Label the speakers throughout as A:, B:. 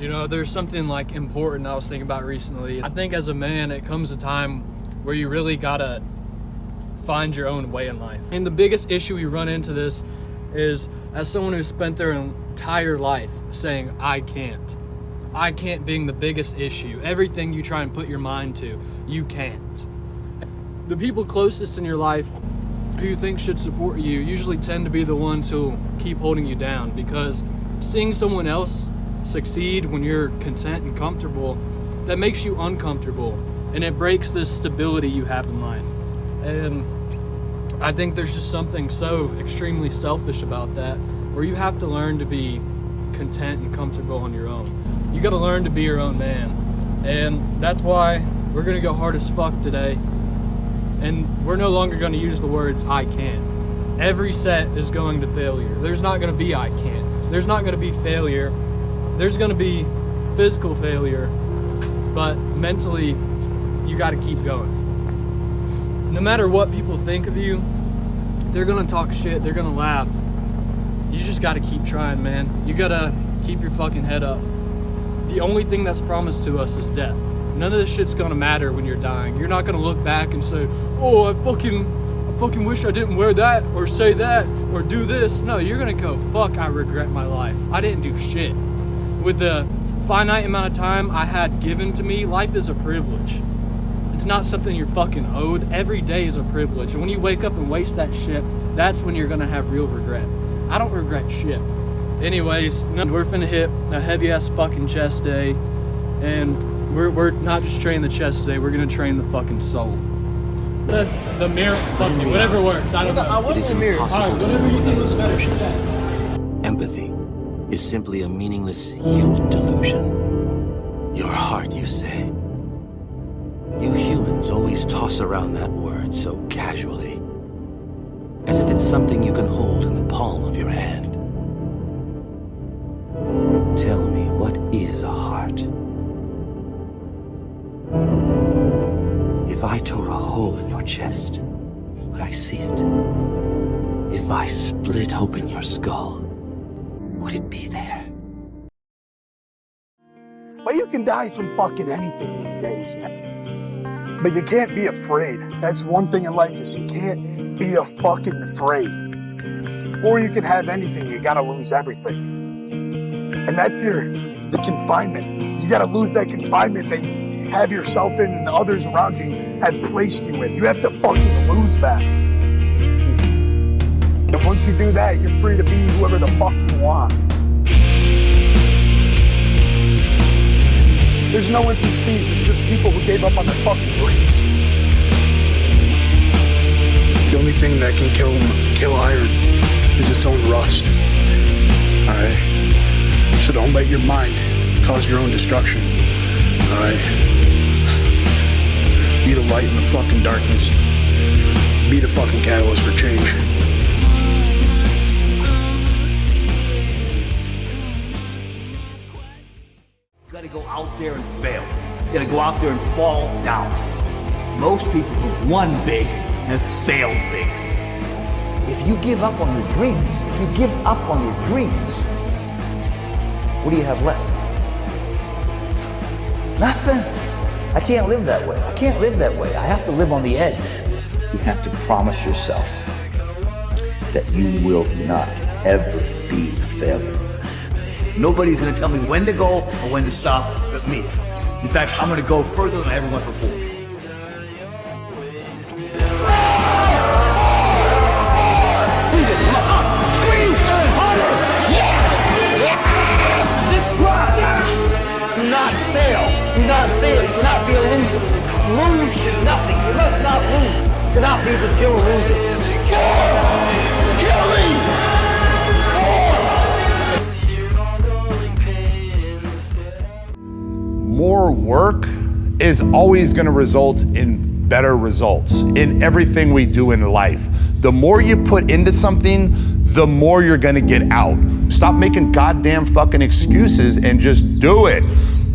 A: You know, there's something like important I was thinking about recently. I think as a man, it comes a time where you really gotta find your own way in life. And the biggest issue we run into this is as someone who spent their entire life saying, I can't being the biggest issue. Everything you try and put your mind to, you can't. The people closest in your life who you think should support you usually tend to be the ones who keep holding you down, because seeing someone else succeed when you're content and comfortable, that makes you uncomfortable, and it breaks the stability you have in life. And I think there's just something so extremely selfish about that, where you have to learn to be content and comfortable on your own. You got to learn to be your own man, and that's why we're gonna go hard as fuck today. And we're no longer gonna use the words I can't. Every set is going to failure. There's not gonna be I can't. There's not gonna be failure. There's gonna be physical failure, but mentally, you gotta keep going. No matter what people think of you, they're gonna talk shit, they're gonna laugh. You just gotta keep trying, man. You gotta keep your fucking head up. The only thing that's promised to us is death. None of this shit's gonna matter when you're dying. You're not gonna look back and say, oh, I fucking wish I didn't wear that, or say that, or do this. No, you're gonna go, fuck, I regret my life. I didn't do shit. With the finite amount of time I had given to me, life is a privilege. It's not something you're fucking owed. Every day is a privilege. And when you wake up and waste that shit, that's when you're gonna have real regret. I don't regret shit. Anyways, we're finna hit a heavy ass fucking chest day, and we're not just training the chest today, we're gonna train the fucking soul. The mirror, fuck me, whatever works, I don't know.
B: It is impossible to know those emotions. Empathy is simply a meaningless human delusion. Your heart, you say? You humans always toss around that word so casually, as if it's something you can hold in the palm of your hand. Tell me, what is a heart? If I tore a hole in your chest, would I see it? If I split open your skull, would it be there?
C: But you can die from fucking anything these days, man. But you can't be afraid. That's one thing in life, is you can't be a fucking afraid. Before you can have anything, you gotta lose everything. And that's the confinement. You gotta lose that confinement that you have yourself in and the others around you have placed you in. You have to fucking lose that. And once you do that, you're free to be whoever the fuck you want. There's no NPCs, it's just people who gave up on their fucking dreams.
D: The only thing that can kill iron is its own rust. Alright? So don't let your mind cause your own destruction. Alright? Be the light in the fucking darkness. Be the fucking catalyst for change.
E: You gotta go out there and fail. You gotta go out there and fall down. Most people who've won big have failed big. If you give up on your dreams, what do you have left? Nothing. I can't live that way. I have to live on the edge. You have to promise yourself that you will not ever be a failure. Nobody's gonna tell me when to go or when to stop but me. In fact, I'm gonna go further than I ever went before. Do not fail. You cannot be a loser. Lose is nothing. You must not lose. You cannot be the Joe loser. Kill me!
F: More work is always going to result in better results in everything we do in life. The more you put into something, the more you're going to get out. Stop making goddamn fucking excuses and just do it.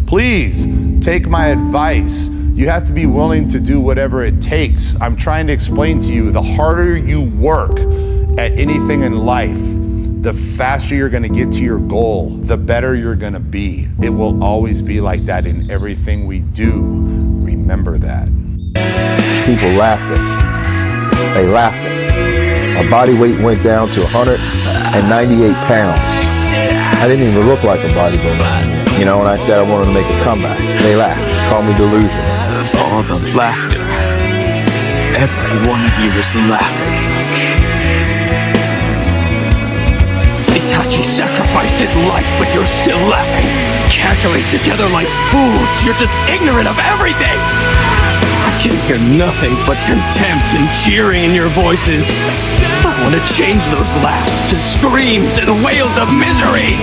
F: Please take my advice. You have to be willing to do whatever it takes. I'm trying to explain to you, the harder you work at anything in life, the faster you're gonna get to your goal, the better you're gonna be. It will always be like that in everything we do. Remember that.
G: People laughed at me. They laughed at me. My body weight went down to 198 pounds. I didn't even look like a bodybuilder. You know, and I said I wanted to make a comeback. They laughed, called me delusional.
H: All the laughter. Every one of you is laughing. Itachi sacrificed his life, but you're still laughing. Cackling together like fools. You're just ignorant of everything. I can hear nothing but contempt and cheering in your voices. I want to change those laughs to screams and wails of misery.